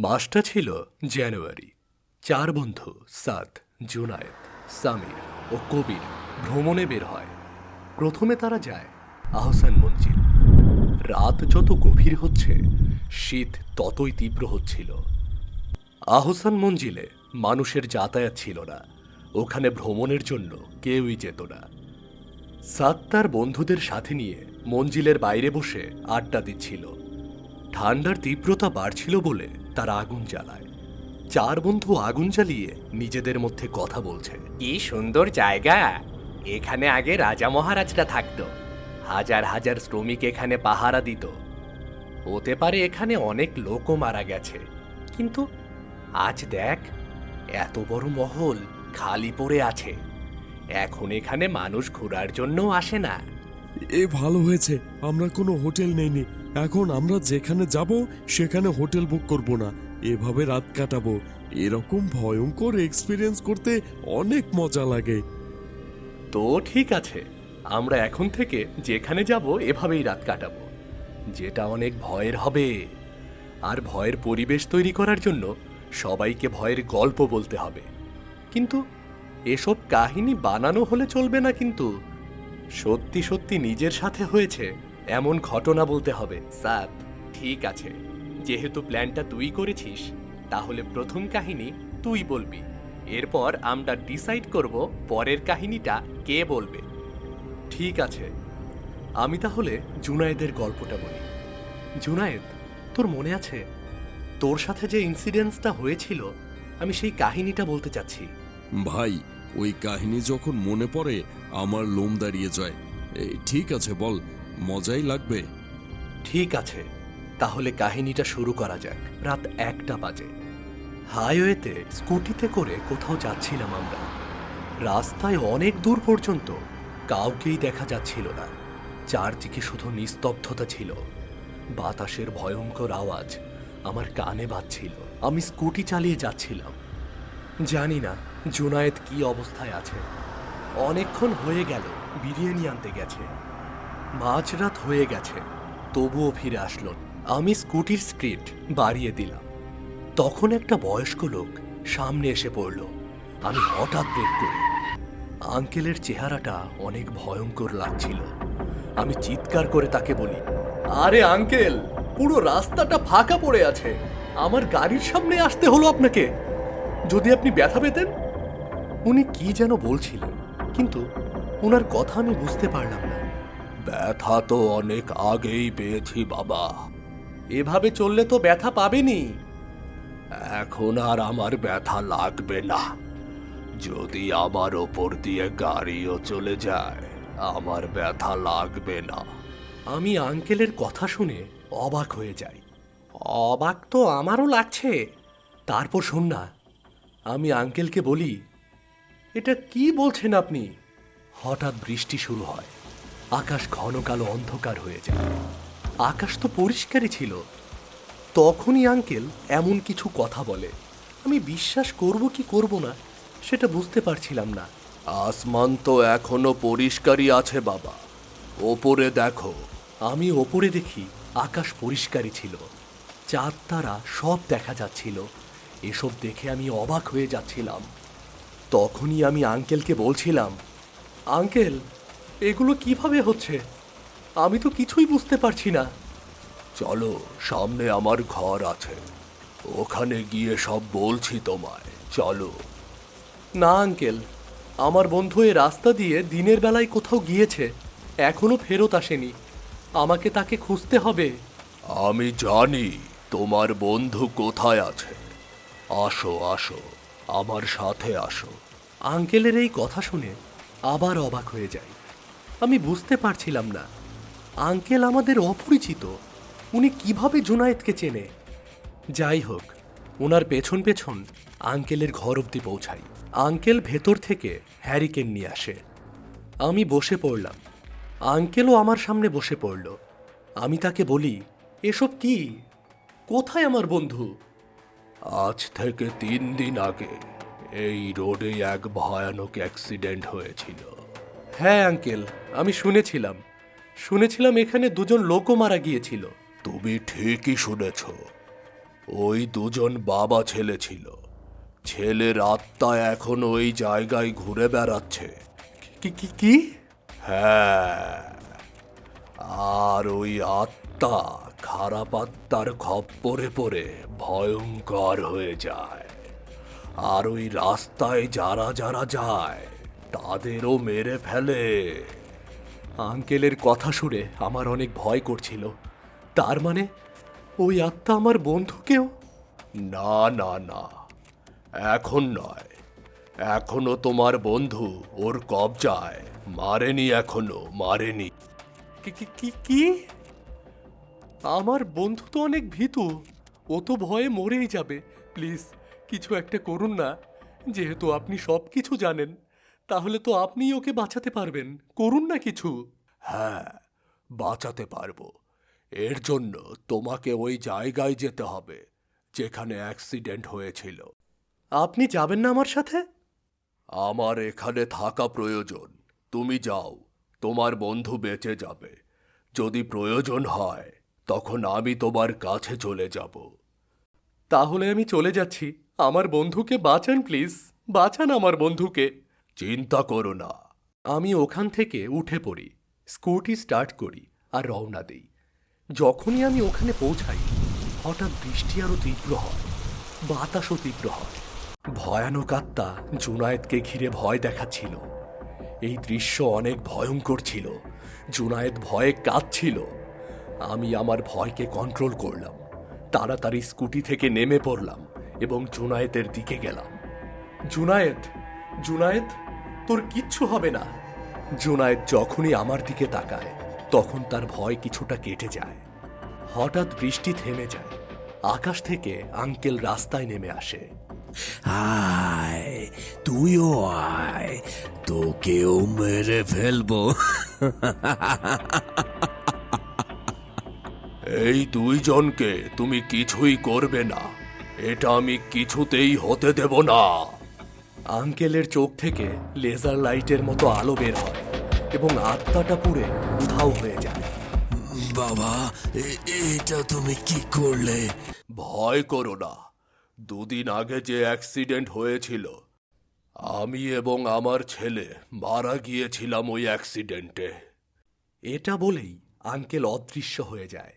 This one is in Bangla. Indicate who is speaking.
Speaker 1: মাসটা ছিল জানুয়ারি। চার বন্ধু সাদ, জুনায়েদ, সামির ও কবির ভ্রমণে বের হয়। প্রথমে তারা যায় আহসান মঞ্জিল। রাত যত গভীর হচ্ছে, শীত ততই তীব্র হচ্ছিল। আহসান মঞ্জিলে মানুষের যাতায়াত ছিল না। ওখানে ভ্রমণের জন্য কেউই যেত না। সাদ তার বন্ধুদের সাথে নিয়ে মঞ্জিলের বাইরে বসে আড্ডা দিচ্ছিল। ঠান্ডার তীব্রতা বাড়ছিল বলে তারা আগুন জ্বালায়। চার বন্ধু আগুন জ্বালিয়ে নিজেদের মধ্যে কথা বলছে।
Speaker 2: কি সুন্দর জায়গা! এখানে আগে রাজা মহারাজরা থাকতো। হাজার হাজার শ্রমিক এখানে পাহারা দিত। হতে পারে এখানে অনেক লোকও মারা গেছে, কিন্তু আজ দেখ, এত বড় মহল খালি পড়ে আছে। এখন এখানে মানুষ ঘোরার জন্যও আসে না।
Speaker 3: এ ভালো হয়েছে, আমরা কোনো হোটেল নেইনি। এখন আমরা যেখানে যাব সেখানে হোটেল বুক করব না, এভাবে রাত কাটাবো। এরকম ভয়ঙ্কর এক্সপিরিয়েন্স করতে অনেক মজা লাগে।
Speaker 1: তো ঠিক আছে, আমরা এখন থেকে যেখানে যাব এভাবেই রাত কাটাবো। যেটা অনেক ভয়ের হবে। আর ভয়ের পরিবেশ তৈরি করার জন্য সবাইকে ভয়ের গল্প বলতে হবে। কিন্তু এসব কাহিনী বানানো হলে চলবে না, কিন্তু সত্যি সত্যি নিজের সাথে হয়েছে এমন ঘটনা বলতে হবে। সাদ, ঠিক আছে, যেহেতু প্ল্যানটা তুই করেছিস, তাহলে প্রথম কাহিনী তুই বলবি। এরপর আমরা ডিসাইড করব পরের কাহিনীটা কে বলবে। ঠিক আছে, আমি তাহলে জুনায়েদের গল্পটা বলি। জুনায়েদ, তোর মনে আছে তোর সাথে যে ইনসিডেন্টসটা হয়েছিল? আমি সেই কাহিনীটা বলতে চাচ্ছি।
Speaker 3: ভাই, ওই কাহিনী যখন মনে পড়ে আমার লোম দাঁড়িয়ে যায়। এই ঠিক আছে, বল, মজাই লাগবে।
Speaker 1: ঠিক আছে, তাহলে কাহিনীটা শুরু করা যাক। রাত 1টা বাজে। হাইওয়েতে স্কুটিতে করে কোথাও যাচ্ছিলাম আমরা। রাস্তায় অনেক দূর পর্যন্ত কাউকেই দেখা যাচ্ছিল না। চারদিকে শুধু নিস্তব্ধতা ছিল। বাতাসের ভয়ঙ্কর আওয়াজ আমার কানে বাজছিল। আমি স্কুটি চালিয়ে যাচ্ছিলাম। জানি না জুনায়েদ কি অবস্থায় আছে। অনেকক্ষণ হয়ে গেল বিরিয়ানি আনতে গেছে। মাঝরাত হয়ে গেছে, তবুও ফিরে আসলো না। আমি স্কুটির স্পিড বাড়িয়ে দিলাম। তখন একটা বয়স্ক লোক সামনে এসে পড়ল। আমি হঠাৎ ব্রেক করি। আঙ্কেলের চেহারাটা অনেক ভয়ঙ্কর লাগছিল। আমি চিৎকার করে তাকে বলি, আরে আঙ্কেল, পুরো রাস্তাটা ফাঁকা পড়ে আছে। আমার গাড়ির সামনে আসতে হলো আপনাকে। যদি আপনি ব্যথা পেতেন। উনি কি যেন বলছিলেন, কিন্তু ওনার কথা আমি বুঝতে পারলাম না। ব্যথা তো অনেক আগেই পেয়েছি বাবা। এভাবে চললে তো ব্যথা পাবেনি। এখন আর আমার ব্যথা লাগবে না। যদি আমার ওপর দিয়ে গাড়িও চলে যায়, আমার ব্যথা লাগবে না। আমি আঙ্কেলের কথা শুনে অবাক হয়ে যাই। অবাক তো আমারও লাগছে। তারপর শোন না, আমি আঙ্কেলকে বলি, এটা কি বলছেন আপনি? হঠাৎ বৃষ্টি শুরু হয়। আকাশ ঘন কালো অন্ধকার হয়ে যায়। আকাশ তো পরিষ্কারই ছিল। তখনই আঙ্কেল এমন কিছু কথা বলে। আমি বিশ্বাস করব কি করব না সেটা বুঝতে পারছিলাম না। আসমান তো এখনো পরিষ্কারই আছে বাবা, ওপরে দেখো। আমি ওপরে দেখি আকাশ পরিষ্কারই ছিল। চাঁদ তারা সব দেখা যাচ্ছিল। এসব দেখে আমি অবাক হয়ে যাচ্ছিলাম। তখনই আমি আঙ্কেলকে বলছিলাম, আঙ্কেল, এগুলো কিভাবে হচ্ছে? আমি তো কিছুই বুঝতে পারছি না। চলো, সামনে আমার ঘর আছে, ওখানে গিয়ে সব বলছি তোমায়, চলো। না আঙ্কেল, আমার বন্ধু এই রাস্তা দিয়ে দিনের বেলায় কোথাও গিয়েছে, এখনো ফেরত আসেনি। আমাকে তাকে খুঁজতে হবে। আমি জানি তোমার বন্ধু কোথায় আছে। আসো আসো, আমার সাথে আসো। আঙ্কেলের এই কথা শুনে আবার অবাক হয়ে যাই। আমি বুঝতে পারছিলাম না, আঙ্কেল আমাদের অপরিচিত, উনি কিভাবে জুনায়েদকে চেনে? যাই হোক, ওনার পেছন পেছন আঙ্কেলের ঘর অবধি পৌঁছাই। আঙ্কেল ভেতর থেকে হ্যারিকেন নিয়ে আসে। আমি বসে পড়লাম। আঙ্কেলও আমার সামনে বসে পড়ল। আমি তাকে বলি, এসব কি? কোথায় আমার বন্ধু? আজ থেকে 3 দিন আগে এই রোডে এক ভয়ানক অ্যাক্সিডেন্ট হয়েছিল। হ্যাঁ আঙ্কেল, আমি শুনেছিলাম এখানে 2জন লোকও মারা গিয়েছিল। তুমি ঠিকই শুনেছ। ওই দুজন বাবা ছেলে ছিল। ছেলের আত্মা এখন ওই জায়গায় ঘুরে বেড়াচ্ছে।
Speaker 2: কি কি কি
Speaker 1: হ্যাঁ, আর ওই আত্মা খারাপ আত্মার খপ্পরে পড়ে ভয়ঙ্কর হয়ে যায়। আর ওই রাস্তায় যারা যারা যায় তাদেরও মেরে ফেলে।
Speaker 2: আঙ্কেলের কথা শুনে আমার অনেক ভয় করছিল। তার মানে ওই আত্মা আমার বন্ধুকেও?
Speaker 1: না না না, এখন নয়। এখনো তোমার বন্ধু ওর কবজায়। মারেনি, এখনো মারেনি।
Speaker 2: কি কি কি কি আমার বন্ধু তো অনেক ভীতু। ও তো ভয়ে মরেই যাবে। প্লিজ কিছু একটা করুন না। যেহেতু আপনি সব কিছু জানেন, তাহলে তো আপনিই ওকে বাঁচাতে পারবেন। করুন না কিছু।
Speaker 1: হ্যাঁ, বাঁচাতে পারবো। এর জন্য তোমাকে ওই জায়গায় যেতে হবে যেখানে অ্যাক্সিডেন্ট হয়েছিল।
Speaker 2: আপনি যাবেন না আমার সাথে?
Speaker 1: আমার এখানে থাকা প্রয়োজন। তুমি যাও, তোমার বন্ধু বেঁচে যাবে। যদি প্রয়োজন হয় তখন আমি তোমার কাছে চলে যাব।
Speaker 2: তাহলে আমি চলে যাচ্ছি। আমার বন্ধুকে বাঁচান প্লিজ। বাঁচান আমার বন্ধুকে।
Speaker 1: চিন্তা করো না।
Speaker 2: আমি ওখান থেকে উঠে পড়ি, স্কুটি স্টার্ট করি আর রওনা দেই। যখনই আমি ওখানে পৌঁছাই, হঠাৎ বৃষ্টি আরো তীব্র হয়, বাতাসও তীব্র হয়। ভয়ানক আত্মা জুনায়েদকে ঘিরে ভয় দেখাচ্ছিল। এই দৃশ্য অনেক ভয়ঙ্কর ছিল। জুনায়েদ ভয়ে কাঁদছিল। আমি আমার ভয়কে কন্ট্রোল করলাম। তাড়াতাড়ি স্কুটি থেকে নেমে পড়লাম এবং জুনায়েদের দিকে গেলাম। জুনায়েদ, জুনায়েদ, তোর কিচ্ছু হবে না। জুনায়েদ যখনই আমার দিকে তাকায়, তখন তার ভয় কিছুটা কেটে যায়। হঠাৎ বৃষ্টি থেমে যায়। আকাশ থেকে আঙ্কেল রাস্তায় নেমে আসে।
Speaker 3: আয়, তুইও আয়, তোকেও মেরে ফেলবো।
Speaker 1: এই দুইজনকে তুমি কিছুই করবে না। এটা আমি কিছুতেই হতে দেব না।
Speaker 2: আঙ্কেলের চোখ থেকে লেজার লাইটের মতো আলো বের হয় এবং আত্মাটা পুড়ে উধাও হয়ে যায়।
Speaker 3: বাবা, এটা তুমি কি করলে?
Speaker 1: ভয় করো না। দুদিন আগে যে অ্যাক্সিডেন্ট হয়েছিল, আমি এবং আমার ছেলে মারা গিয়েছিলাম ওই অ্যাক্সিডেন্টে।
Speaker 2: এটা বলেই আঙ্কেল অদৃশ্য হয়ে যায়।